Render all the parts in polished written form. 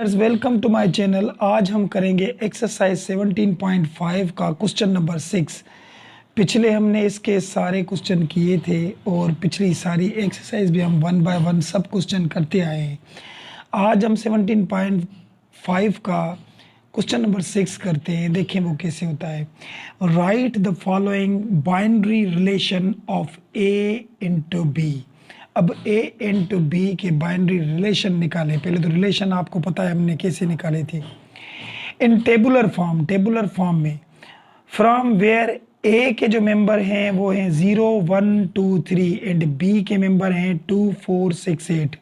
Welcome to my channel. आज हम करेंगे एक्सरसाइज 17.5 का क्वेश्चन नंबर 6। पिछले हमने इसके सारे क्वेश्चन किए थे और पिछली सारी एक्सरसाइज भी हम 1 बाय 1 सब क्वेश्चन करते आए हैं। आज हम 17.5 का क्वेश्चन नंबर 6 करते हैं। देखें वो कैसे होता है। Write the following binary relation of A into B. अब a इंटू बी के बाइनरी रिलेशन निकालें। पहले तो रिलेशन आपको पता है हमने कैसे निकाले थे। इन टेबुलर फॉर्म में फ्रॉम वेयर a के जो मेंबर हैं वो हैं 0 1 2 3 एंड b के मेंबर हैं 2 4 6 8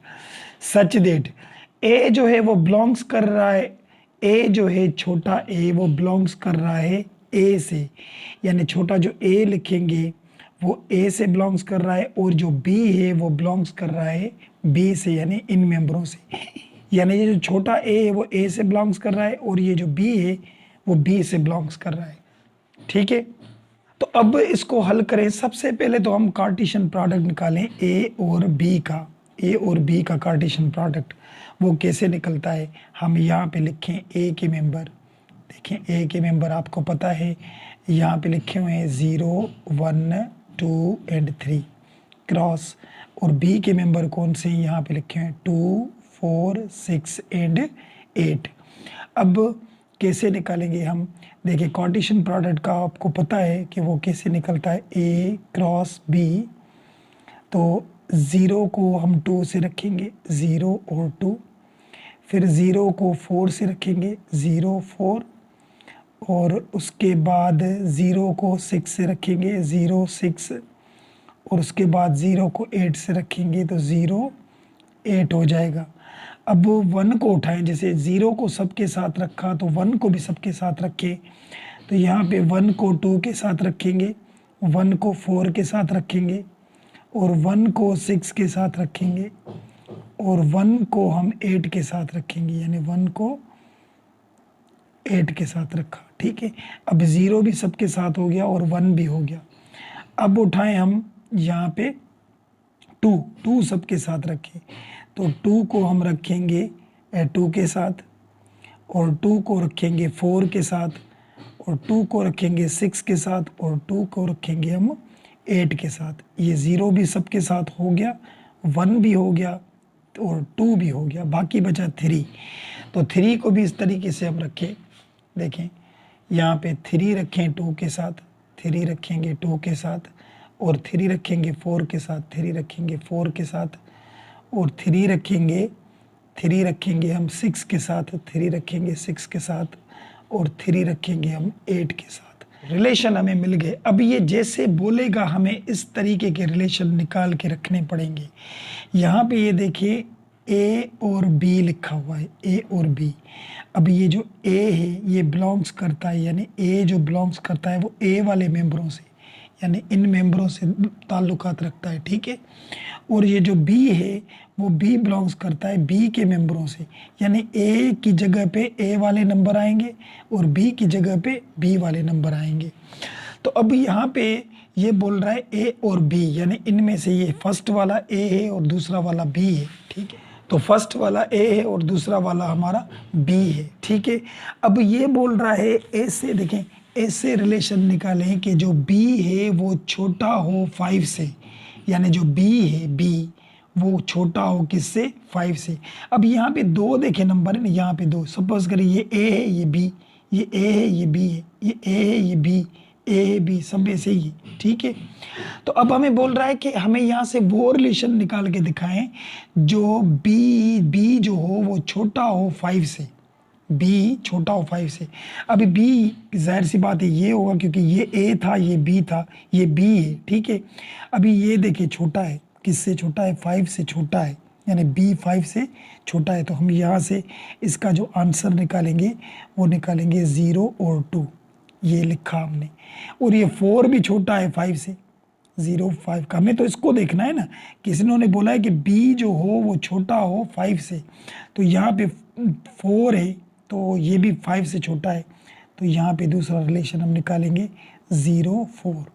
सच दैट a जो है वो बिलोंग्स कर रहा है, a जो है छोटा a वो बिलोंग्स कर रहा है a से, यानी छोटा जो a लिखेंगे वो A से बिलोंग्स कर रहा है और जो B है वो बिलोंग्स कर रहा है B से, यानी इन मेंबरों से। यानी ये जो छोटा A है वो A से बिलोंग्स कर रहा है और ये जो B है वो B से बिलोंग्स कर रहा है। ठीक है, तो अब इसको हल करें। सबसे पहले तो हम कार्टेशियन प्रोडक्ट निकालें A और B का। A और B का कार्टेशियन प्रोडक्ट वो कैसे निकलता है। हम यहाँ पे लिखें A के मेंबर। देखें A के मेंबर आपको पता है यहाँ पे लिखे हुए हैं 0 1 2 एंड 3 क्रॉस, और बी के मेंबर कौन से यहाँ पे लिखे हैं 2 4 6 एंड 8। अब कैसे निकालेंगे हम। देखिए कार्टेशियन प्रोडक्ट का आपको पता है कि वो कैसे निकलता है। ए क्रॉस बी, तो 0 को हम 2 से रखेंगे 0 और 2, फिर 0 को 4 से रखेंगे 0 4, और उसके बाद 0 को 6 से रखेंगे 0 6, और उसके बाद 0 को 8 से रखेंगे तो 0 8 हो जाएगा। अब 1 को उठाएं, जैसे 0 को सबके साथ रखा तो 1 को भी सबके साथ रखें। तो यहाँ पे 1 को 2 के साथ रखेंगे, 1 को 4 के साथ रखेंगे, और 1 को 6 के साथ रखेंगे, और 1 को हम 8 के साथ रखेंगे, यानी 1 को 8 के साथ रखा। ठीक है, अब 0 भी सबके साथ हो गया और 1 भी हो गया। अब उठाएं हम यहाँ पे 2 सबके साथ रखें, तो 2 को हम रखेंगे 2 के साथ, और 2 को रखेंगे 4 के साथ, और 2 को रखेंगे 6 के साथ, और 2 को रखेंगे हम 8 के साथ। ये 0 भी सबके साथ हो गया, 1 भी हो गया और 2 भी हो गया, बाकी बचा 3। तो 3 को भी इस तरीके से हम रखें। देखें यहाँ पे 3 रखें 2 के साथ, 3 रखेंगे 2 के साथ, और 3 रखेंगे 4 के साथ, 3 रखेंगे 4 के साथ, और 3 रखेंगे हम 6 के साथ, 3 रखेंगे 6 के साथ, और 3 रखेंगे हम 8 के साथ। रिलेशन हमें मिल गए। अब ये जैसे बोलेगा हमें इस तरीके के रिलेशन निकाल के रखने पड़ेंगे। यहाँ पे ये देखिए A और B लिखा हुआ है, A और B। अब ये जो A है ये बिलोंग्स करता है, यानी A जो बिलोंग्स करता है वो A वाले मेंबरों से, यानी इन मेंबरों से ताल्लुकात रखता है। ठीक है, और ये जो B है वो B बिलोंग्स करता है B के मेंबरों से, यानी A की जगह पे A वाले नंबर आएंगे और B की जगह पे B वाले नंबर आएंगे। तो अब यहाँ पे ये बोल रहा है A और B, यानी इनमें से ये फर्स्ट वाला A है और दूसरा वाला B है। ठीक है, तो फर्स्ट वाला A है और दूसरा वाला हमारा B है। ठीक है, अब ये बोल रहा है A से, देखें ऐसे रिलेशन निकालें कि जो B है वो छोटा हो 5 से, यानी जो B है B वो छोटा हो किससे 5 से। अब यहाँ पे 2 देखें नंबर है ना, यहाँ पे 2। सपोज करें ये A है ये B, ये A है ये B है, ये A है ये B, A है B, सब ऐसे ही। ठीक है, तो अब हमें बोल रहा है कि हमें यहाँ से वो रिलेशन निकाल के दिखाएं जो B जो हो वो छोटा हो 5 से, B छोटा हो 5 से। अभी B जाहिर सी बात है ये होगा क्योंकि ये A था ये B था, ये B है। ठीक है, अभी ये देखिए छोटा है, किससे छोटा है 5 से छोटा है, यानी B 5 से छोटा है। तो हम यहाँ से इसका जो आंसर निकालेंगे वो निकालेंगे 0 और 2, ये लिखा हमने। और ये 4 भी छोटा है 5 से, 0 5 का। हमें तो इसको देखना है ना, किसी ने बोला है कि B जो हो वो छोटा हो 5 से, तो यहाँ पे 4 है तो ये भी 5 से छोटा है, तो यहाँ पे दूसरा रिलेशन हम निकालेंगे 0 4।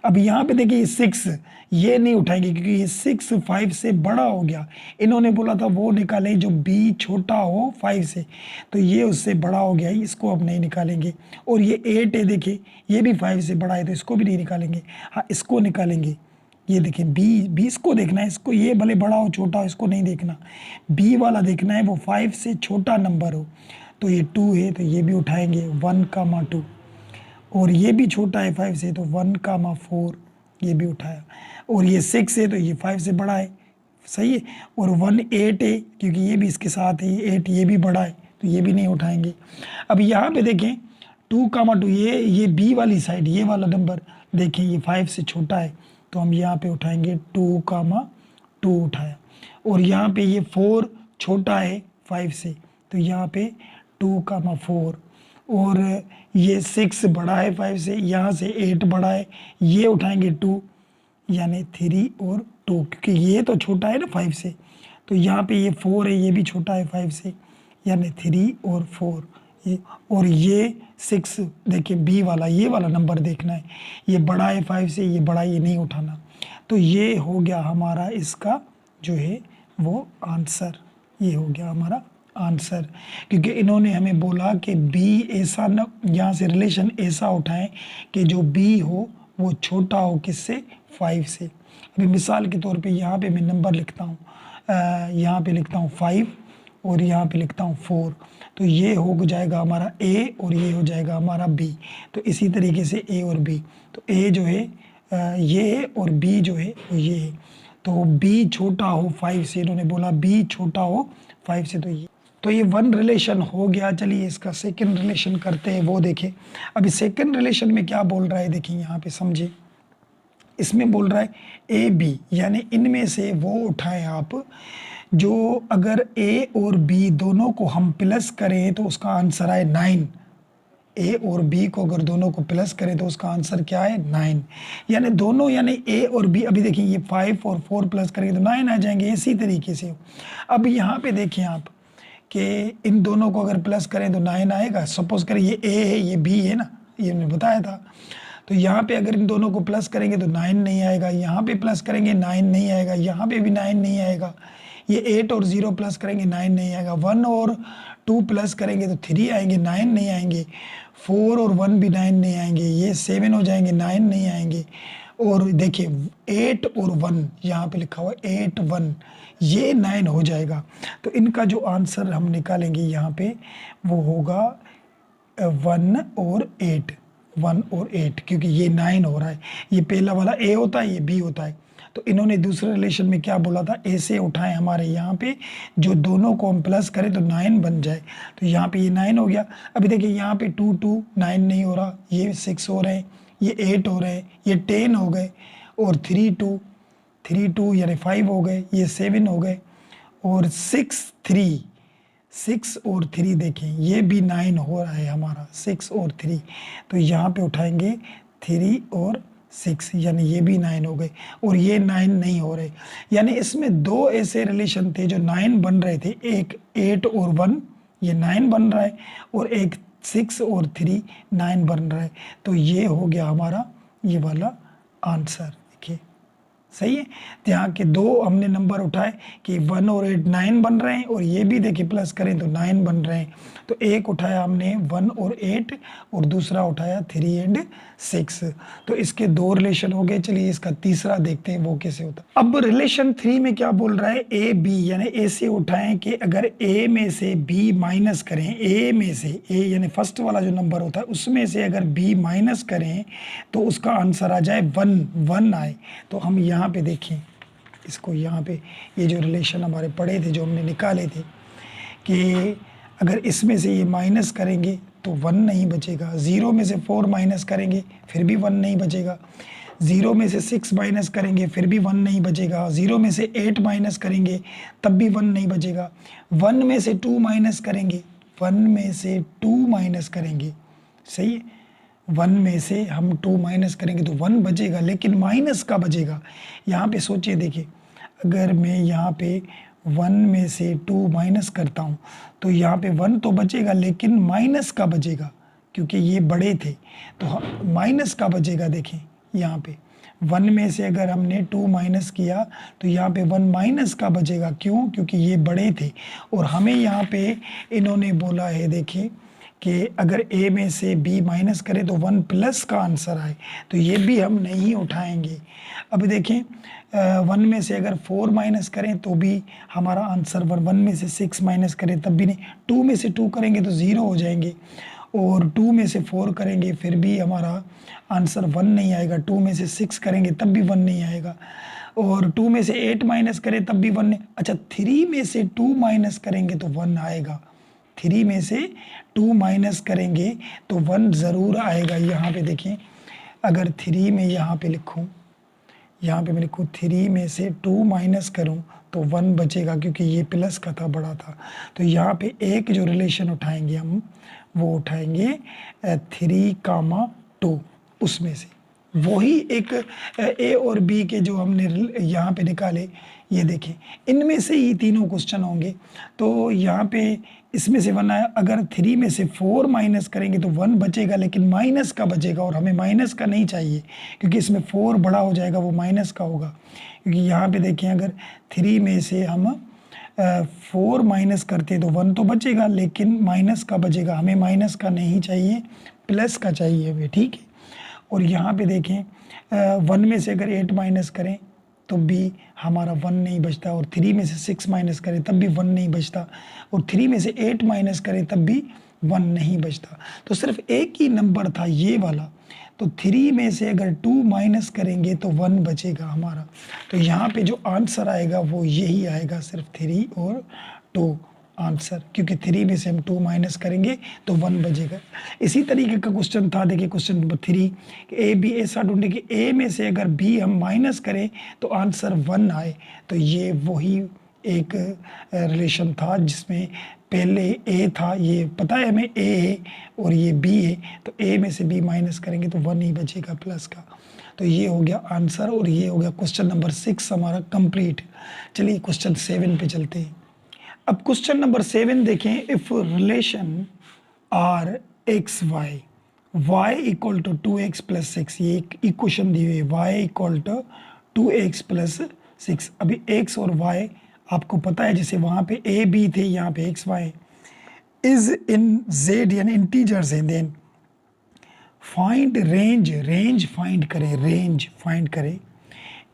अब यहाँ पे देखिए ये 6 ये नहीं उठाएंगे क्योंकि ये 6 5 से बड़ा हो गया। इन्होंने बोला था वो निकालें जो b छोटा हो 5 से, तो ये उससे बड़ा हो गया, इसको अब नहीं निकालेंगे। और ये 8 है, देखिए ये भी 5 से बड़ा है तो इसको भी नहीं निकालेंगे। हाँ इसको निकालेंगे, ये देखें b इसको देखना है, इसको ये भले बड़ा हो छोटा हो इसको नहीं देखना, b वाला देखना है, वो 5 से छोटा नंबर हो। तो ये 2 है तो ये भी उठाएंगे 1, 2। और ये भी छोटा है 5 से तो 1, 4 ये भी उठाया। और ये 6 है तो ये 5 से बड़ा है, सही है। और 1, 8 है क्योंकि ये भी इसके साथ है, ये 8 ये भी बड़ा है तो ये भी नहीं उठाएंगे। अब यहाँ पे देखें 2, 2 ये बी वाली साइड, ये वाला नंबर देखें ये 5 से छोटा है तो हम यहाँ पे उठाएंगे 2, 2 उठाया। और यहाँ पे ये 4 छोटा है 5 से तो यहाँ पे 2, 4। और ये 6 बड़ा है 5 से, यहाँ से 8 बड़ा है, ये उठाएंगे 2 यानी 3 और 2 क्योंकि ये तो छोटा है ना 5 से। तो यहाँ पे ये 4 है, ये भी छोटा है 5 से यानी 3 और 4 ये। और ये 6 देखिए बी वाला, ये वाला नंबर देखना है, ये बड़ा है 5 से, ये बड़ा ये नहीं उठाना। तो ये हो गया हमारा इसका जो है वो आंसर, ये हो गया हमारा आंसर। क्योंकि इन्होंने हमें बोला कि बी ऐसा न, यहाँ से रिलेशन ऐसा उठाएं कि जो बी हो वो छोटा हो किससे, 5 से। अभी मिसाल के तौर पे यहाँ पे मैं नंबर लिखता हूँ, यहाँ पे लिखता हूँ 5 और यहाँ पे लिखता हूँ 4। तो ये हो जाएगा हमारा ए और ये हो जाएगा हमारा बी। तो इसी तरीके से ए और बी, तो ए जो है ये है और बी जो है वो ये है। तो बी छोटा हो 5 से, इन्होंने बोला बी छोटा हो 5 से, तो ये वन रिलेशन हो गया। चलिए इसका सेकंड रिलेशन करते हैं, वो देखें। अभी सेकंड रिलेशन में क्या बोल रहा है देखिए यहाँ पे समझे, इसमें बोल रहा है ए बी यानी इनमें से वो उठाएं आप जो अगर ए और बी दोनों को हम प्लस करें तो उसका आंसर आए 9। ए और बी को अगर दोनों को प्लस करें तो उसका आंसर क्या है 9। यानी दोनों यानी ए और बी, अभी देखिए ये 5 और 4 प्लस करेंगे तो 9 आ जाएंगे, इसी तरीके से। अब यहाँ पे देखें आप कि इन दोनों को अगर प्लस करें तो 9 आएगा। सपोज करें ये ए है ये बी है ना, ये मैंने बताया था। तो यहाँ पे अगर इन दोनों को प्लस करेंगे तो 9 नहीं आएगा, यहाँ पे प्लस करेंगे 9 नहीं आएगा, यहाँ पे भी 9 नहीं आएगा। ये 8 और 0 प्लस करेंगे 9 नहीं आएगा, 1 और 2 प्लस करेंगे तो 3 आएंगे, 9 नहीं आएंगे। 4 और 1 भी 9 नहीं आएंगे, ये 7 हो जाएंगे, 9 नहीं आएंगे। और देखिए 8 और 1 यहाँ पे लिखा हुआ 8, 1 ये 9 हो जाएगा। तो इनका जो आंसर हम निकालेंगे यहाँ पे वो होगा 1 और 8, 1 और 8 क्योंकि ये 9 हो रहा है। ये पहला वाला ए होता है, ये बी होता है। तो इन्होंने दूसरे रिलेशन में क्या बोला था, ए से उठाएं हमारे यहाँ पे जो दोनों को हम प्लस करें तो 9 बन जाए। तो यहाँ पे ये 9 हो गया। अभी देखिए यहाँ पे 2, 2 9 नहीं हो रहा, ये 6 हो रहे हैं, ये 8 हो रहे हैं, ये 10 हो गए। और 3, 2 3, 2 यानी 5 हो गए, ये 7 हो गए। और 6, 3 6 और 3 देखें ये भी 9 हो रहा है हमारा, 6 और 3। तो यहाँ पे उठाएंगे 3 और 6 यानी ये भी 9 हो गए। और ये 9 नहीं हो रहे, यानी इसमें दो ऐसे रिलेशन थे जो 9 बन रहे थे। एक 8 और 1 ये 9 बन रहा है, और एक 6 और 3 9 बन रहा है। तो ये हो गया हमारा ये वाला आंसर। देखिए सही है, यहाँ के दो हमने नंबर उठाए कि 1 और 8 9 बन रहे हैं, और ये भी देखिए प्लस करें तो 9 बन रहे हैं। तो एक उठाया हमने 1 और 8 और दूसरा उठाया 3 एंड 6। तो इसके दो रिलेशन हो गए। चलिए इसका तीसरा देखते हैं वो कैसे होता है। अब रिलेशन 3 में क्या बोल रहा है, ए बी यानी ए से उठाएं कि अगर ए में से बी माइनस करें, ए में से ए यानी फर्स्ट वाला जो नंबर होता है उसमें से अगर बी माइनस करें तो उसका आंसर आ जाए 1 आए। तो हम यहाँ पे देखें इसको, यहाँ पे ये जो रिलेशन हमारे पढ़े थे जो हमने निकाले थे कि अगर इसमें से ये माइनस करेंगे तो 1 नहीं बचेगा, 0 में से 4 माइनस करेंगे फिर भी 1 नहीं बचेगा, 0 में से 6 माइनस करेंगे फिर भी 1 नहीं बचेगा, 0 में से 8 माइनस करेंगे तब भी 1 नहीं बचेगा, 1 में से 2 माइनस करेंगे, 1 में से 2 माइनस करेंगे, सही है, 1 में से हम 2 माइनस करेंगे तो 1 बचेगा, लेकिन माइनस का बचेगा। यहाँ पे सोचिए, देखिए अगर मैं यहाँ पे 1 में से 2 माइनस करता हूँ तो यहाँ पे 1 तो बचेगा लेकिन माइनस का बचेगा, क्योंकि ये बड़े थे तो माइनस का बचेगा। देखें यहाँ पे 1 में से अगर हमने 2 माइनस किया तो यहाँ पे 1 माइनस का बचेगा। क्यों? क्योंकि ये बड़े थे और हमें यहाँ पे इन्होंने बोला है, देखिए कि अगर a में से b माइनस करें तो 1 प्लस का आंसर आए, तो ये भी हम नहीं उठाएंगे। अब देखें 1 में से अगर 4 माइनस करें तो भी हमारा आंसर 1 में से 6 माइनस करें तब भी नहीं, 2 में से 2 करेंगे तो 0 हो जाएंगे, और 2 में से 4 करेंगे फिर भी हमारा आंसर 1 नहीं आएगा, 2 में से 6 करेंगे तब भी 1 नहीं आएगा, और 2 में से 8 माइनस करें तब भी 1 नहीं। अच्छा 3 में से 2 माइनस करेंगे तो 1 आएगा, 3 में से 2 माइनस करेंगे तो 1 ज़रूर आएगा। यहाँ पे देखें, अगर 3 में यहाँ पे लिखूँ, यहाँ पे मैं लिखूँ 3 में से 2 माइनस करूँ तो 1 बचेगा, क्योंकि ये प्लस का था, बड़ा था। तो यहाँ पे एक जो रिलेशन उठाएंगे हम, वो उठाएंगे 3, 2, उसमें से वही एक ए और बी के जो हमने यहाँ पे निकाले, ये देखें इनमें से ही तीनों क्वेश्चन होंगे। तो यहाँ पे इसमें से 1 आया, अगर 3 में से 4 माइनस करेंगे तो 1 बचेगा, लेकिन माइनस का बचेगा, और हमें माइनस का नहीं चाहिए क्योंकि इसमें 4 बड़ा हो जाएगा, वो माइनस का होगा। क्योंकि यहाँ पे देखें अगर 3 में से हम 4 माइनस करते तो 1 तो बचेगा, लेकिन माइनस का बचेगा, हमें माइनस का नहीं चाहिए, प्लस का चाहिए हमें, ठीक है। और यहाँ पे देखें 1 में से अगर 8 माइनस करें तो भी हमारा 1 नहीं बचता, और 3 में से 6 माइनस करें तब भी 1 नहीं बचता, और 3 में से 8 माइनस करें तब भी 1 नहीं बचता। तो सिर्फ एक ही नंबर था ये वाला, तो 3 में से अगर 2 माइनस करेंगे तो 1 बचेगा हमारा। तो यहाँ पे जो आंसर आएगा वो यही आएगा, सिर्फ 3 और 2 आंसर, क्योंकि 3 में से हम 2 माइनस करेंगे तो 1 बचेगा। इसी तरीके का क्वेश्चन था, देखिए क्वेश्चन नंबर 3, ए बी ऐसा ढूंढे कि ए में से अगर बी हम माइनस करें तो आंसर 1 आए। तो ये वही एक रिलेशन था जिसमें पहले ए था, ये पता है हमें ए है और ये बी है, तो ए में से बी माइनस करेंगे तो 1 ही बचेगा प्लस का। तो ये हो गया आंसर, और ये हो गया क्वेश्चन नंबर 6 हमारा कंप्लीट। चलिए क्वेश्चन 7 पे चलते हैं। अब क्वेश्चन नंबर 7 देखें, if relation R X Y, Y equal to 2x plus 6, ये एक इक्वेशन दी हुई है, Y equal to 2x plus 6। अभी x और y आपको पता है, जैसे वहाँ पे a b थे, यहाँ पे x y is in z यानी इंटीजर्स है, then find range, range find करें, रेंज फाइंड करें।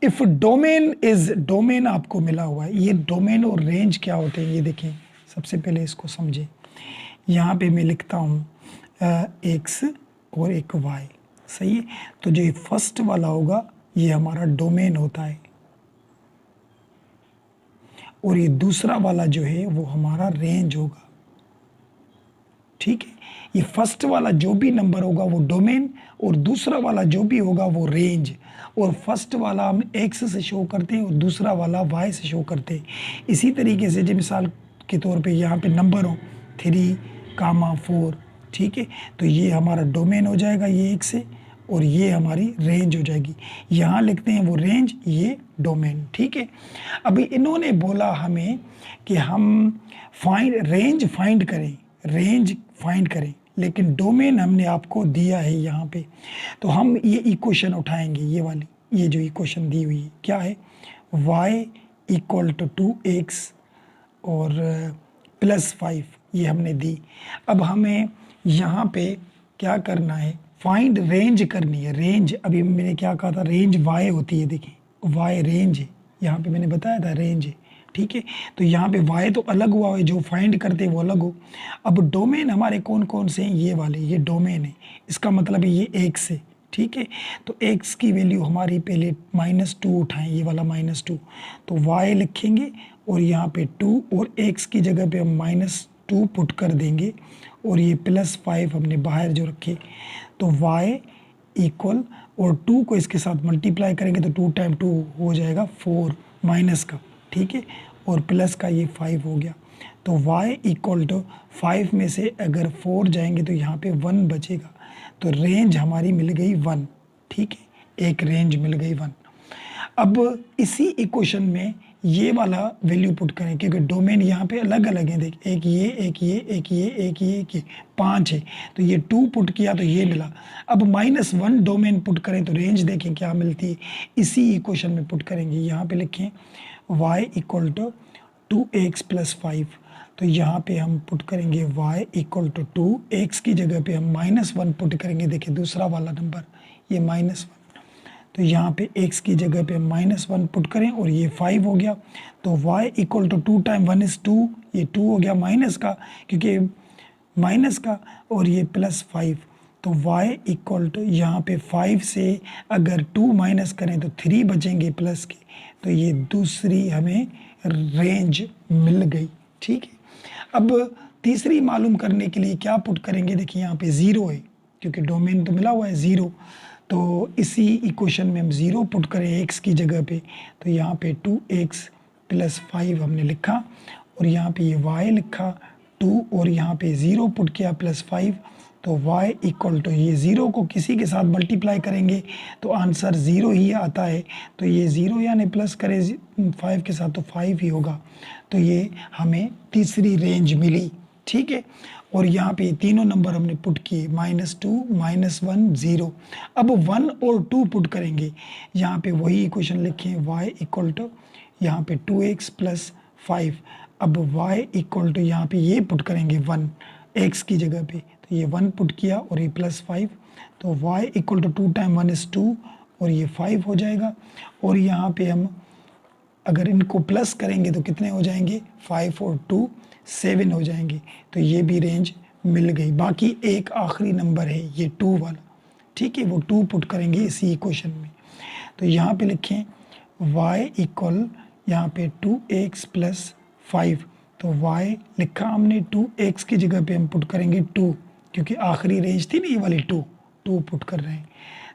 इफ डोमेन इज, डोमेन आपको मिला हुआ है, ये डोमेन और रेंज क्या होते हैं ये देखें, सबसे पहले इसको समझें। यहाँ पे मैं लिखता हूँ x और एक y, सही है। तो जो फर्स्ट वाला होगा ये हमारा डोमेन होता है, और ये दूसरा वाला जो है वो हमारा रेंज होगा, ठीक है। ये फर्स्ट वाला जो भी नंबर होगा वो डोमेन, और दूसरा वाला जो भी होगा वो रेंज। और फर्स्ट वाला हम x से शो करते हैं और दूसरा वाला y से शो करते हैं। इसी तरीके से जो मिसाल के तौर पे यहाँ पे नंबर हो 3, 4, ठीक है, तो ये हमारा डोमेन हो जाएगा ये x से, और ये हमारी रेंज हो जाएगी। यहाँ लिखते हैं वो रेंज, ये डोमेन, ठीक है। अभी इन्होंने बोला हमें कि हम रेंज फाइंड करें, रेंज फाइंड करें, लेकिन डोमेन हमने आपको दिया है यहाँ पे। तो हम ये इक्वेशन उठाएंगे, ये वाली, ये जो इक्वेशन दी हुई है क्या है, y इक्वल टू 2x और प्लस 5, ये हमने दी। अब हमें यहाँ पे क्या करना है, फाइंड रेंज करनी है। रेंज अभी मैंने क्या कहा था, रेंज y होती है, देखिए y रेंज है, यहाँ पे मैंने बताया था रेंज है, ठीक है। तो यहाँ पे y तो अलग हुआ है, जो फाइंड करते हैं वो अलग हो। अब डोमेन हमारे कौन कौन से हैं, ये वाले, ये डोमेन है, इसका मतलब है ये x है, ठीक है। तो x की वैल्यू हमारी पहले -2 उठाएं, ये वाला -2, तो y लिखेंगे और यहाँ पे 2, और x की जगह पे हम -2 पुट कर देंगे, और ये +5 हमने बाहर जो रखे, तो y इक्वल, और 2 को इसके साथ मल्टीप्लाई करेंगे तो 2 टाइम 2 हो जाएगा 4 माइनस का, ठीक है, और प्लस का ये 5 हो गया। तो y इक्वल टू 5 में से अगर 4 जाएंगे तो यहाँ पे 1 बचेगा। तो रेंज हमारी मिल गई 1, ठीक है, एक रेंज मिल गई 1। अब इसी इक्वेशन में ये वाला वैल्यू पुट करें, क्योंकि डोमेन यहाँ पे अलग अलग है। देख, एक ये, एक ये, एक ये, एक ये, एक ये, 5 है। तो ये 2 पुट किया तो ये मिला। अब -1 डोमेन पुट करें तो रेंज देखें क्या मिलती है। इसी इक्वेशन में पुट करेंगे। यहाँ पे लिखें y इक्वल टू 2x + 5। तो यहाँ पे हम पुट करेंगे y इक्वल टू 2, x की जगह पे हम -1 पुट करेंगे। देखिए दूसरा वाला नंबर ये -1, तो यहाँ पे x की जगह पे -1 पुट करें और ये 5 हो गया। तो y equal to 2 time 1 is 2, ये 2 हो गया माइनस का, क्योंकि माइनस का, और ये +5। तो y इक्वल टू यहाँ पे 5 से अगर 2 माइनस करें तो 3 बचेंगे प्लस के। तो ये दूसरी हमें रेंज मिल गई। ठीक है, अब तीसरी मालूम करने के लिए क्या पुट करेंगे। देखिए यहाँ पे 0 है, क्योंकि डोमेन तो मिला हुआ है 0। तो इसी इक्वेशन में हम 0 पुट करें x की जगह पे। तो यहाँ पे 2x + 5 हमने लिखा, और यहाँ पे ये y लिखा 2, और यहाँ पे 0 पुट किया +5। तो y इक्वल टू ये 0 को किसी के साथ मल्टीप्लाई करेंगे तो आंसर 0 ही आता है। तो ये 0 यानी प्लस करें 5 के साथ तो 5 ही होगा। तो ये हमें तीसरी रेंज मिली। ठीक है, और यहाँ पे तीनों नंबर हमने पुट किए, -2, -1, 0। अब 1 और 2 पुट करेंगे। यहाँ पे वही इक्वेशन लिखें, y इक्वल टू यहाँ पे 2x + 5। अब y इक्वल टू यहाँ पे ये पुट करेंगे 1 x की जगह पे। तो ये 1 पुट किया और ये +5। तो y equal to 2 time 1 is 2, और ये 5 हो जाएगा। और यहाँ पे हम अगर इनको प्लस करेंगे तो कितने हो जाएंगे, 5 और 2 7 हो जाएंगे। तो ये भी रेंज मिल गई। बाकी एक आखिरी नंबर है ये 2 वाला। ठीक है, वो 2 पुट करेंगे इसी इक्वेशन में। तो यहाँ पे लिखें y इक्वल यहाँ पे 2x + 5। तो y लिखा हमने 2x की जगह पे हम पुट करेंगे 2, क्योंकि आखिरी रेंज थी ना ये वाली 2 पुट कर रहे हैं।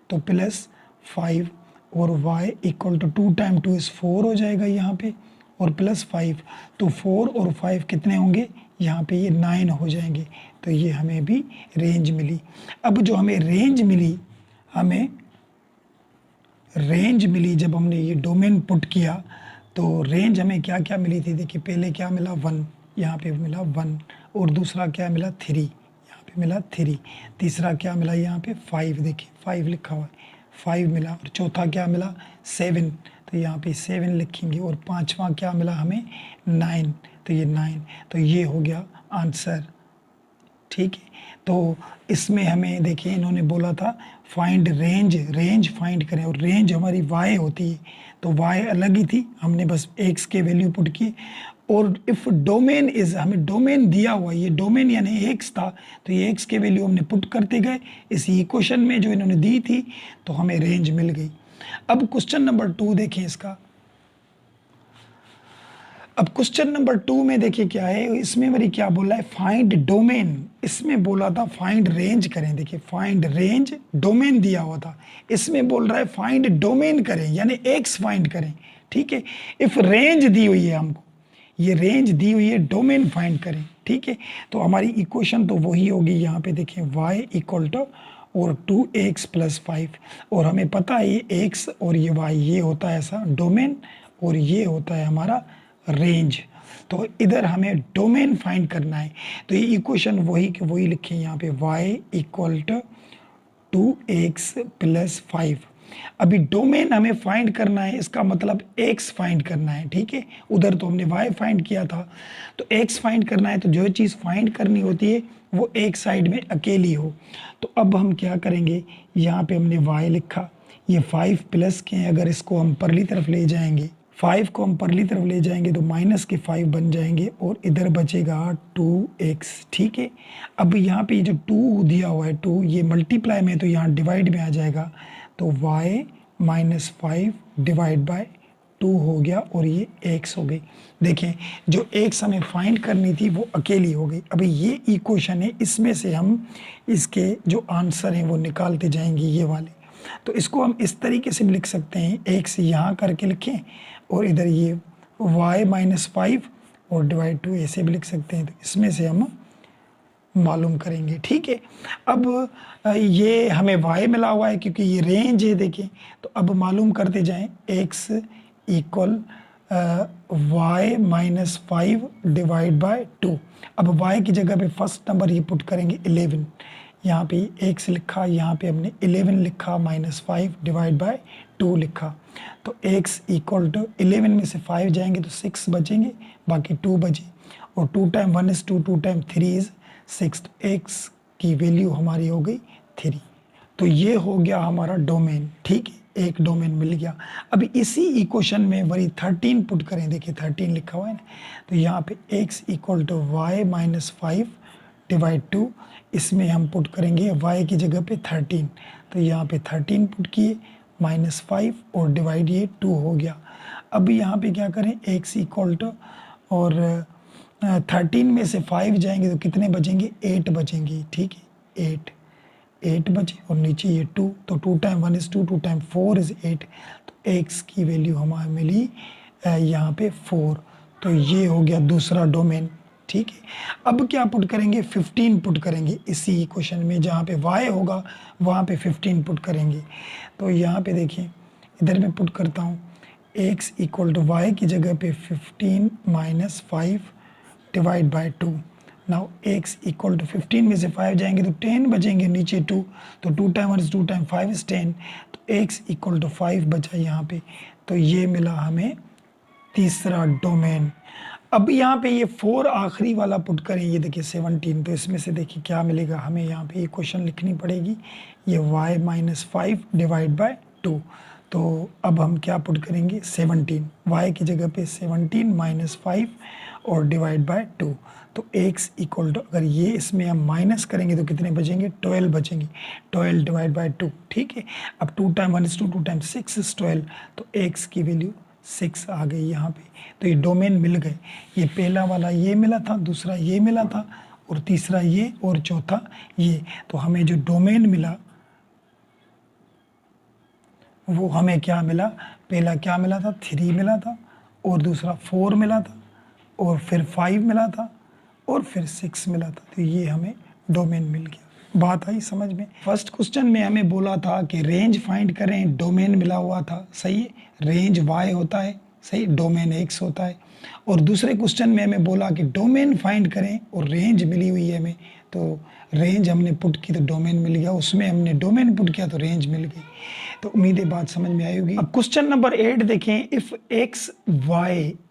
तो +5, और y equal to 2 time 2 is 4 हो जाएगा यहाँ पे, और +5। तो 4 और 5 कितने होंगे, यहाँ पे ये 9 हो जाएंगे। तो ये हमें भी रेंज मिली। अब जो हमें रेंज मिली, जब हमने ये डोमेन पुट किया तो रेंज हमें क्या क्या मिली थी। देखिए पहले क्या मिला, 1, यहाँ पे मिला 1, और दूसरा क्या मिला 3, यहाँ पे मिला 3, तीसरा क्या मिला यहाँ पे 5, देखिए 5 लिखा हुआ है, 5 मिला। और चौथा क्या मिला 7, तो यहाँ पे 7 लिखेंगे। और पांचवा क्या मिला हमें 9, तो ये 9। तो ये हो गया आंसर। ठीक है, तो इसमें हमें देखिए इन्होंने बोला था फाइंड रेंज फाइंड करें, और रेंज हमारी y होती है। तो y अलग ही थी, हमने बस x के वैल्यू पुट की। और इफ़ डोमेन इज, हमें डोमेन दिया हुआ, ये डोमेन यानी x था, तो ये x के वैल्यू हमने पुट करते गए इसी इक्वेशन में जो इन्होंने दी थी, तो हमें रेंज मिल गई। अब क्वेश्चन नंबर 2 देखें इसका। अब क्वेश्चन नंबर 2 में देखिए क्या है, इसमें मेरी क्या बोला है, फाइंड डोमेन। इसमें बोला था फाइंड रेंज करें। देखिए फाइंड रेंज, डोमेन दिया हुआ था। इसमें बोल रहा है फाइंड डोमेन करें, यानी एक्स फाइंड करें। ठीक है, इफ रेंज दी हुई है हमको, ये रेंज दी हुई है, डोमेन फाइंड करें। ठीक है, तो हमारी इक्वेशन तो वही होगी। यहाँ पे देखें y इक्वल टू और 2x + 5, और हमें पता है ये x और ये y ये होता है ऐसा डोमेन, और ये होता है हमारा रेंज। तो इधर हमें डोमेन फाइंड करना है। तो ये इक्वेशन वही के वही लिखें यहाँ पे, y इक्वल टू 2x + 5। अभी डोमेन हमें फाइंड करना है, इसका मतलब x फाइंड करना है। ठीक है, उधर तो हमने y फाइंड किया था, तो x फाइंड करना है। तो जो चीज़ फाइंड करनी होती है वो एक साइड में अकेली हो। तो अब हम क्या करेंगे, यहाँ पे हमने y लिखा, ये 5 प्लस के हैं, अगर इसको हम परली तरफ ले जाएंगे, 5 को हम परली तरफ ले जाएंगे तो माइनस के 5 बन जाएंगे, और इधर बचेगा 2x। ठीक है, अब यहाँ पे जो 2 दिया हुआ है 2, ये मल्टीप्लाई में तो यहाँ डिवाइड में आ जाएगा। तो y - 5 डिवाइड बाय 2 हो गया, और ये x हो गई। देखें जो x हमें फाइंड करनी थी वो अकेली हो गई। अभी ये इक्वेशन है, इसमें से हम इसके जो आंसर हैं वो निकालते जाएंगे, ये वाले। तो इसको हम इस तरीके से भी लिख सकते हैं, x यहाँ करके लिखें, और इधर ये y - 5 और डिवाइड 2 ऐसे भी लिख सकते हैं। तो इसमें से हम मालूम करेंगे। ठीक है, अब ये हमें y मिला हुआ है क्योंकि ये रेंज है देखें, तो अब मालूम करते जाएं x equal y minus 5 divide by 2। अब y की जगह पे फर्स्ट नंबर ये पुट करेंगे 11, यहाँ पे x लिखा, यहाँ पे हमने 11 लिखा, माइनस 5 डिवाइड बाय 2 लिखा। तो x इक्वल टू 11 में से 5 जाएंगे तो 6 बचेंगे, बाकी 2 बचे, और 2 टाइम 1 इज 2, 2 टाइम 3 इज 6। तो x की वैल्यू हमारी हो गई 3। तो ये हो गया हमारा डोमेन। ठीक है, एक डोमेन मिल गया। अभी इसी इक्वेशन में वही 13 पुट करें, देखिए 13 लिखा हुआ है ना, तो यहाँ पे x equal to y minus 5 divide 2, इसमें हम पुट करेंगे y की जगह पे 13, तो यहाँ पे 13 पुट किए, माइनस 5 और डिवाइड ये 2 हो गया। अब यहाँ पे क्या करें, x इक्वल टू, और 13 में से 5 जाएंगे तो कितने बचेंगे, 8 बचेंगे। ठीक है, 8 बचे, और नीचे ये 2, तो 2 टाइम 1 इज 2, 2 टाइम 4 इज 8। तो x की वैल्यू हमारे मिली यहाँ पे 4। तो ये हो गया दूसरा डोमेन। ठीक है, अब क्या पुट करेंगे, 15 पुट करेंगे इसी क्वेश्चन में, जहाँ पे y होगा वहाँ पे 15 पुट करेंगे। तो यहाँ पे देखिए, इधर मैं पुट करता हूँ, x इक्वल टू वाई की जगह पे 15 minus 5 divide by 2। Now x equal to 15 में से 5 जाएंगे तो 10 बचेंगे, नीचे 2, तो 2 टाइम 1 इज 2 टाइम 5 इज 10, तो x इक्वल टू 5 बचा यहाँ पे। तो ये मिला हमें तीसरा डोमेन। अब यहाँ पे ये 4 आखिरी वाला पुट करें, ये देखिए 17, तो इसमें से देखिए क्या मिलेगा हमें, यहाँ पे ये क्वेश्चन लिखनी पड़ेगी, ये y माइनस 5 डिवाइड बाय 2। तो अब हम क्या पुट करेंगे, 17, y की जगह पे 17 माइनस 5 और डिवाइड बाय 2। तो x इक्वल टू, अगर ये इसमें हम माइनस करेंगे तो कितने बचेंगे, 12 बचेंगे, 12 डिवाइड बाय 2। ठीक है, अब 2 टाइम 1 इज 2, 2 टाइम 6 इज 12, तो x की वैल्यू 6 आ गई यहाँ पे। तो ये डोमेन मिल गए, ये पहला वाला ये मिला था, दूसरा ये मिला था, और तीसरा ये, और चौथा ये। तो हमें जो डोमेन मिला वो हमें क्या मिला, पहला क्या मिला था, 3 मिला था, और दूसरा 4 मिला था, और फिर 5 मिला था, और फिर 6 मिला था। तो ये हमें डोमेन मिल गया। बात आई समझ में। फर्स्ट क्वेश्चन में हमें बोला था कि रेंज फाइंड करें, डोमेन मिला हुआ था, सही है, रेंज y होता है, सही, डोमेन x होता है। और दूसरे क्वेश्चन में हमें बोला कि डोमेन फाइंड करें और रेंज मिली हुई है हमें, तो रेंज हमने पुट की तो डोमेन मिल गया, उसमें हमने डोमेन पुट किया तो रेंज मिल गई। तो उम्मीद है बात समझ में आई होगी। अब क्वेश्चन नंबर 8 देखें, if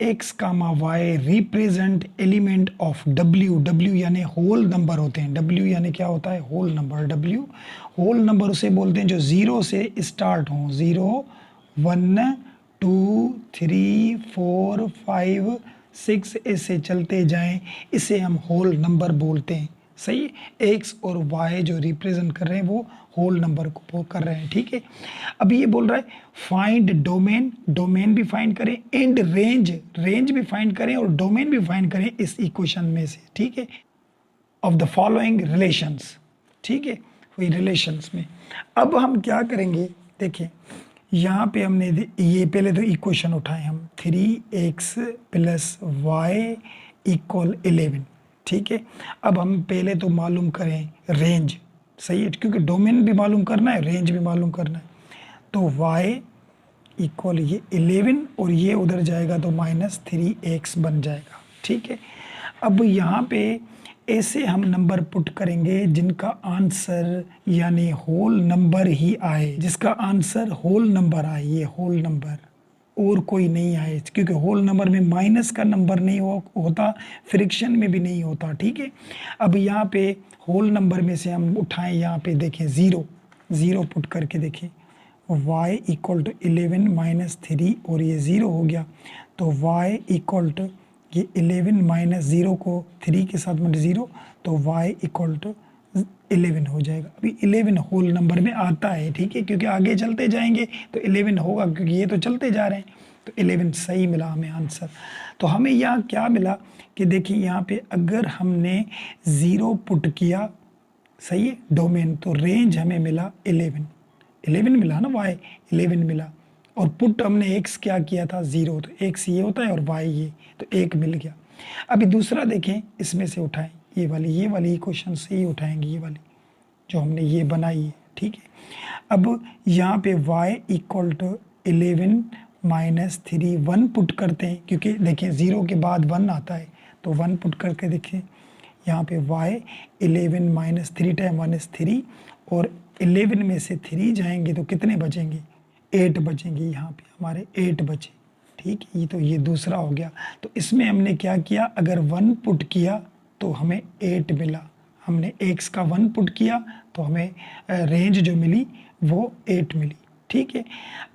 x comma y represent element of w यानी होल नंबर होते हैं, w यानी क्या होता है, whole number, w whole number उसे बोलते हैं जो 0 से स्टार्ट हो, 0 1 2 3 4 5 6 ऐसे चलते जाएं, इसे हम होल नंबर बोलते हैं। सही, x और y जो रिप्रेजेंट कर रहे हैं वो होल नंबर को कर रहे हैं। ठीक है, अभी ये बोल रहा है फाइंड डोमेन, डोमेन भी फाइंड करें, एंड रेंज, रेंज भी फाइंड करें और डोमेन भी फाइंड करें इस इक्वेशन में से। ठीक है, ऑफ द फॉलोइंग रिलेशंस। ठीक है, वही रिलेशंस में अब हम क्या करेंगे, देखिए यहाँ पे हमने ये पहले तो इक्वेशन उठाए हम, 3x प्लस वाई इक्वल 11। ठीक है, अब हम पहले तो मालूम करें रेंज, सही है, क्योंकि डोमेन भी मालूम करना है, रेंज भी मालूम करना है। तो y इक्वल ये 11 और ये उधर जाएगा तो माइनस 3x बन जाएगा। ठीक है, अब यहाँ पे ऐसे हम नंबर पुट करेंगे जिनका आंसर यानी होल नंबर ही आए, जिसका आंसर होल नंबर आए, ये होल नंबर और कोई नहीं आए, क्योंकि होल नंबर में माइनस का नंबर नहीं होता, फ्रिक्शन में भी नहीं होता। ठीक है, अब यहाँ पे होल नंबर में से हम उठाएं, यहाँ पे देखें 0 पुट करके देखें, y इक्वल टू 11 माइनस 3 और ये 0 हो गया, तो y इक्वल टू ये 11 माइनस 0 को 3 के साथ मतलब 0, तो y इक्वल टू 11 हो जाएगा। अभी 11 होल नंबर में आता है, ठीक है, क्योंकि आगे चलते जाएंगे तो 11 होगा, क्योंकि ये तो चलते जा रहे हैं, तो 11 सही मिला हमें आंसर। तो हमें यहाँ क्या मिला कि देखिए यहाँ पे अगर हमने 0 पुट किया, सही है, डोमेन, तो रेंज हमें मिला 11 मिला ना, y 11 मिला, और पुट हमने x क्या किया था 0, तो x ये होता है और y ये, तो 1 मिल गया। अभी दूसरा देखें, इसमें से उठाएं, ये वाली क्वेश्चन से ही उठाएंगे, ये वाली जो हमने ये बनाई है, ठीक है। अब यहाँ पे y equal to 11 minus 3 1 put करते हैं, क्योंकि देखें 0 के बाद 1 आता है, तो 1 पुट करके देखें यहाँ पे y 11 माइनस 3 टाइम 1 इज 3, और 11 में से 3 जाएंगे तो कितने बचेंगे, 8 बचेंगे, यहाँ पे हमारे 8 बचे, ठीक है। ये तो ये दूसरा हो गया। तो इसमें हमने क्या किया, अगर 1 पुट किया तो हमें 8 मिला, हमने x का 1 पुट किया तो हमें रेंज जो मिली वो 8 मिली, ठीक है।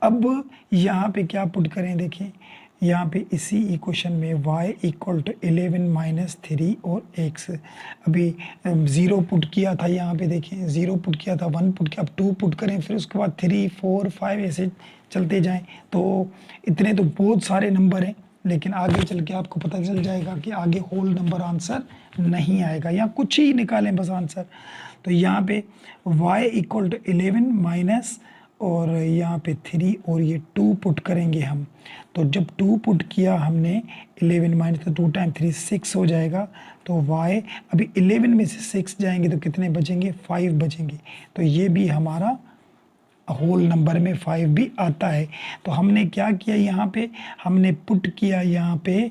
अब यहाँ पे क्या पुट करें, देखें यहाँ पे इसी इक्वेशन में y इक्वल टू 11 माइनस 3 और x, अभी 0 पुट किया था, यहाँ पे देखें 0 पुट किया था, 1 पुट किया, अब 2 पुट करें, फिर उसके बाद 3 4 5 ऐसे चलते जाएं, तो इतने तो बहुत सारे नंबर हैं, लेकिन आगे चल के आपको पता चल जाएगा कि आगे होल नंबर आंसर नहीं आएगा, यहाँ कुछ ही निकालें बस आंसर। तो यहाँ पे y इक्वल टू 11 माइनस और यहाँ पे 3 और ये 2 पुट करेंगे हम, तो जब 2 पुट किया हमने 11 माइनस, तो 2 टाइम 3 6 हो जाएगा, तो y अभी 11 में से 6 जाएंगे तो कितने बचेंगे, 5 बचेंगे, तो ये भी हमारा होल नंबर में 5 भी आता है। तो हमने क्या किया, यहाँ पे हमने पुट किया, यहाँ पे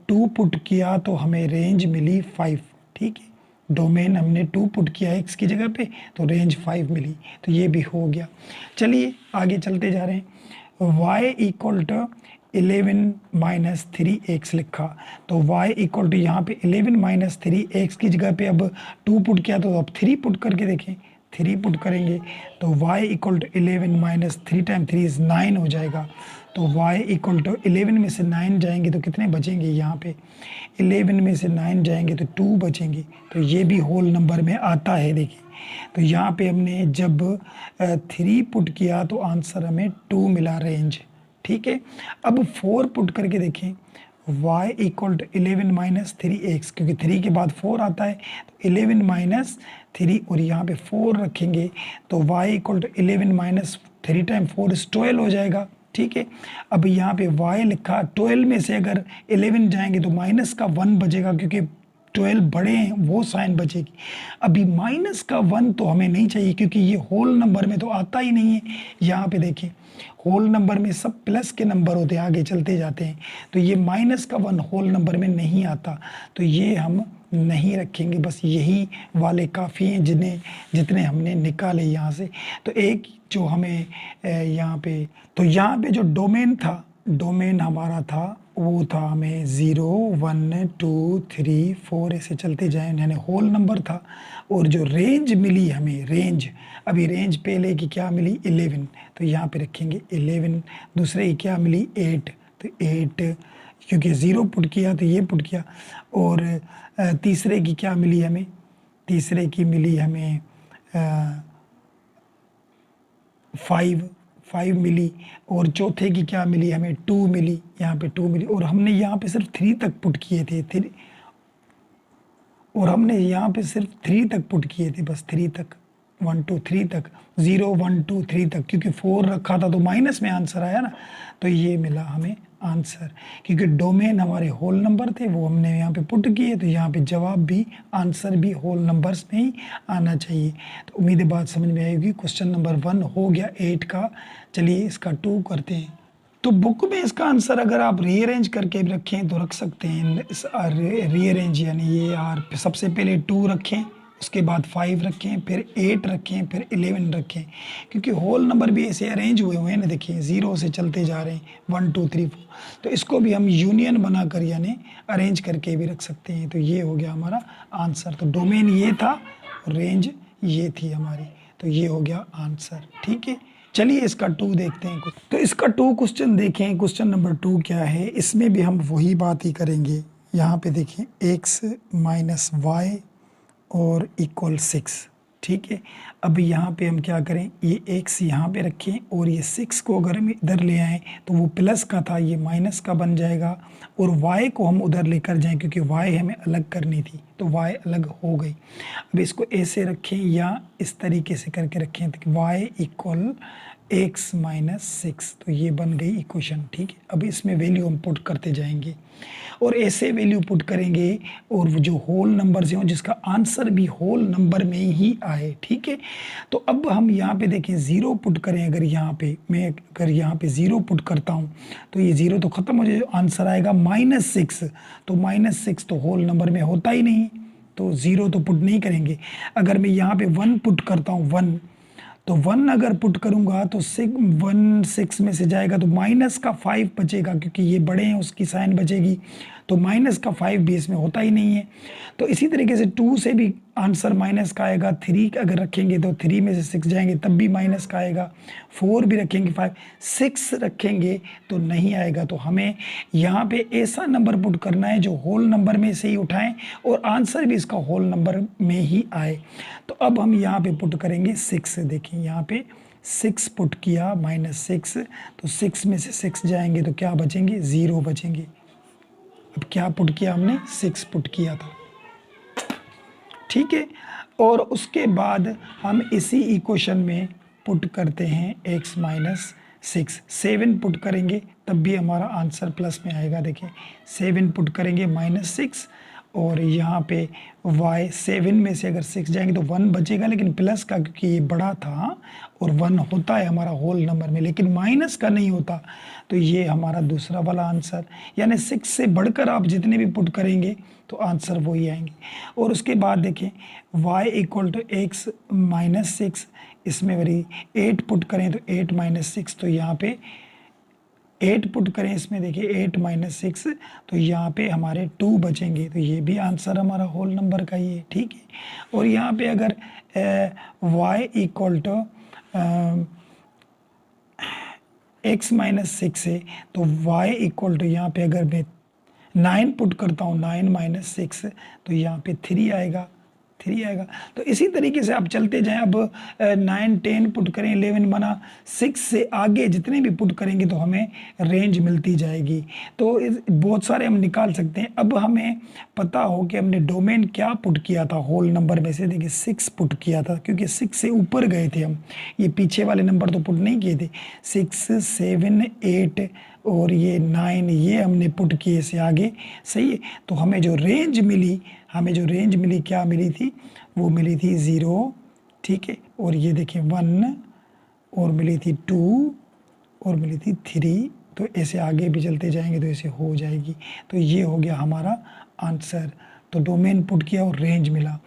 2 पुट किया तो हमें रेंज मिली 5, ठीक है। डोमेन हमने 2 पुट किया x की जगह पे तो रेंज 5 मिली, तो ये भी हो गया। चलिए आगे चलते जा रहे हैं। y equal to 11 minus 3x लिखा, तो y इक्वल टू यहाँ पे 11 माइनस 3x की जगह पे अब 2 पुट किया, तो अब 3 पुट करके देखें, 3 पुट करेंगे तो y equal to 11 minus 3 time 3 is 9 हो जाएगा, तो y इक्वल टू 11 में से 9 जाएंगे तो कितने बचेंगे, यहाँ पे 11 में से 9 जाएंगे तो 2 बचेंगे, तो ये भी होल नंबर में आता है। देखिए तो यहाँ पे हमने जब 3 पुट किया तो आंसर हमें 2 मिला रेंज, ठीक है। अब 4 पुट करके देखें, y equal to 11 minus 3x, क्योंकि 3 के बाद 4 आता है, तो 11 माइनस 3 और यहाँ पे 4 रखेंगे तो y equal to 11 minus 3 time 4 is 12 हो जाएगा, ठीक है। अब यहाँ पे y लिखा, 12 में से अगर 11 जाएंगे तो माइनस का 1 बचेगा, क्योंकि 12 बड़े हैं वो साइन बचेगी। अभी माइनस का 1 तो हमें नहीं चाहिए, क्योंकि ये होल नंबर में तो आता ही नहीं है। यहाँ पे देखें होल नंबर में सब प्लस के नंबर होते हैं, आगे चलते जाते हैं, तो ये माइनस का 1 होल नंबर में नहीं आता, तो ये हम नहीं रखेंगे, बस यही वाले काफ़ी हैं जितने हमने निकाले यहाँ से। तो एक जो हमें यहाँ पे जो डोमेन था, डोमेन हमारा था वो था हमें 0 1 2 3 4 ऐसे चलते जाए, यानी होल नंबर था। और जो रेंज मिली हमें, रेंज अभी रेंज पहले की क्या मिली 11, तो यहाँ पे रखेंगे 11, दूसरे की क्या मिली 8, तो 8 क्योंकि 0 पुट किया तो ये पुट किया, और तीसरे की क्या मिली हमें, तीसरे की मिली हमें 5 मिली, और चौथे की क्या मिली हमें 2 मिली, यहाँ पे 2 मिली, और हमने यहाँ पे सिर्फ 3 तक पुट किए थे, 3, और हमने यहाँ पे सिर्फ 3 तक पुट किए थे, बस 3 तक, 1 2 3 तक, 0 1 2 3 तक, क्योंकि 4 रखा था तो माइनस में आंसर आया ना, तो ये मिला हमें आंसर, क्योंकि डोमेन हमारे होल नंबर थे वो हमने यहाँ पे पुट किए, तो यहाँ पे जवाब भी आंसर भी होल नंबर्स में ही आना चाहिए। तो उम्मीद है बात समझ में आएगी। क्वेश्चन नंबर 1 हो गया 8 का। चलिए इसका 2 करते हैं। तो बुक में इसका आंसर अगर आप रीअरेंज करके भी रखें तो रख सकते हैं, रीअरेंज यानी ये सबसे पहले 2 रखें, उसके बाद 5 रखें, फिर 8 रखें, फिर 11 रखें, क्योंकि होल नंबर भी ऐसे अरेंज हुए हैं ना, देखिए 0 से चलते जा रहे हैं 1 2 3 4, तो इसको भी हम यूनियन बनाकर यानी अरेंज करके भी रख सकते हैं। तो ये हो गया हमारा आंसर। तो डोमेन ये था, रेंज ये थी हमारी, तो ये हो गया आंसर, ठीक है। चलिए इसका 2 देखते हैं कुछ। तो इसका 2 क्वेश्चन देखें। क्वेश्चन नंबर 2 क्या है, इसमें भी हम वही बात ही करेंगे। यहाँ पे देखें x माइनस वाई और इक्वल 6, ठीक है। अब यहाँ पे हम क्या करें, ये x यहाँ पे रखें और ये 6 को अगर हम इधर ले आएँ तो वो प्लस का था, ये माइनस का बन जाएगा, और y को हम उधर लेकर जाएं क्योंकि y हमें अलग करनी थी, तो y अलग हो गई। अब इसको ऐसे रखें या इस तरीके से करके रखें, तो y इक्वल x माइनस 6, तो ये बन गई इक्वेशन। ठीक है, अब इसमें वैल्यू हम पुट करते जाएंगे और ऐसे वैल्यू पुट करेंगे और जो होल नंबर से हो जिसका आंसर भी होल नंबर में ही आए। ठीक है, तो अब हम यहाँ पे देखें 0 पुट करें, अगर यहाँ पे मैं अगर यहाँ पे 0 पुट करता हूँ तो ये 0 तो ख़त्म हो जाए, आंसर आएगा -6। तो -6 तो होल नंबर में होता ही नहीं, तो 0 तो पुट नहीं करेंगे। अगर मैं यहाँ पे 1 पुट करता हूँ 1, तो 1 अगर पुट करूंगा तो 6 में से जाएगा तो माइनस का 5 बचेगा, क्योंकि ये बड़े हैं उसकी साइन बचेगी, तो माइनस का 5 भी इसमें होता ही नहीं है। तो इसी तरीके से 2 से भी आंसर माइनस का आएगा, 3 अगर रखेंगे तो 3 में से 6 जाएंगे तब भी माइनस का आएगा, 4 भी रखेंगे 5, 6 रखेंगे तो नहीं आएगा। तो हमें यहाँ पे ऐसा नंबर पुट करना है जो होल नंबर में से ही उठाएं और आंसर भी इसका होल नंबर में ही आए। तो अब हम यहाँ पे पुट करेंगे 6। देखिए यहाँ पे 6 पुट किया, -6, तो 6 में से 6 जाएंगे तो क्या बचेंगे, 0 बचेंगे। अब क्या पुट किया हमने, 6 पुट किया था। ठीक है, और उसके बाद हम इसी इक्वेशन में पुट करते हैं x माइनस 6, 7 पुट करेंगे तब भी हमारा आंसर प्लस में आएगा। देखिए 7 पुट करेंगे -6 और यहाँ पे y 7 में से अगर 6 जाएंगे तो 1 बचेगा, लेकिन प्लस का क्योंकि ये बड़ा था और 1 होता है हमारा होल नंबर में, लेकिन माइनस का नहीं होता, तो ये हमारा दूसरा वाला आंसर। यानी 6 से बढ़कर आप जितने भी पुट करेंगे तो आंसर वही आएंगे। और उसके बाद देखें y equal to x minus 6, इसमें वही 8 पुट करें तो 8 माइनस 6, तो यहाँ पे 8 पुट करें इसमें, देखिए 8 माइनस 6, तो यहाँ पे हमारे 2 बचेंगे, तो ये भी आंसर हमारा होल नंबर का ही है। ठीक है, और यहाँ पे अगर y equal to x minus 6 है तो y इक्वल टू यहाँ पे अगर मैं 9 पुट करता हूँ, 9 माइनस 6, तो यहाँ पे 3 आएगा, 3 आएगा। तो इसी तरीके से आप चलते जाएं। अब 9 10 पुट करें, 11 बना, 6 से आगे जितने भी पुट करेंगे तो हमें रेंज मिलती जाएगी। तो बहुत सारे हम निकाल सकते हैं। अब हमें पता हो कि हमने डोमेन क्या पुट किया था होल नंबर में से। देखिए 6 पुट किया था, क्योंकि 6 से ऊपर गए थे हम, ये पीछे वाले नंबर तो पुट नहीं किए थे। 6 7 8 और ये 9 ये हमने पुट किए से आगे, सही है। तो हमें जो रेंज मिली क्या मिली थी, वो मिली थी 0, ठीक है, और ये देखें 1, और मिली थी 2, और मिली थी 3। तो ऐसे आगे भी चलते जाएंगे तो ऐसे हो जाएगी। तो ये हो गया हमारा आंसर। तो डोमेन पुट किया और रेंज मिला।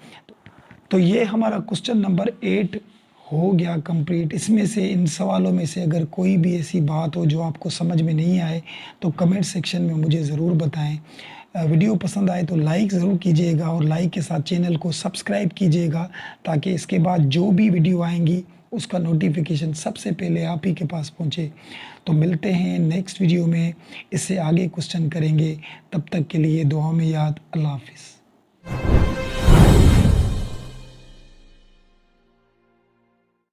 तो ये हमारा क्वेश्चन नंबर 8 हो गया कंप्लीट। इसमें से इन सवालों में से अगर कोई भी ऐसी बात हो जो आपको समझ में नहीं आए तो कमेंट सेक्शन में मुझे ज़रूर बताएं। वीडियो पसंद आए तो लाइक ज़रूर कीजिएगा और लाइक के साथ चैनल को सब्सक्राइब कीजिएगा, ताकि इसके बाद जो भी वीडियो आएंगी उसका नोटिफिकेशन सबसे पहले आप ही के पास पहुंचे। तो मिलते हैं नेक्स्ट वीडियो में, इससे आगे क्वेश्चन करेंगे। तब तक के लिए दुआ में याद। अल्लाह हाफिज़।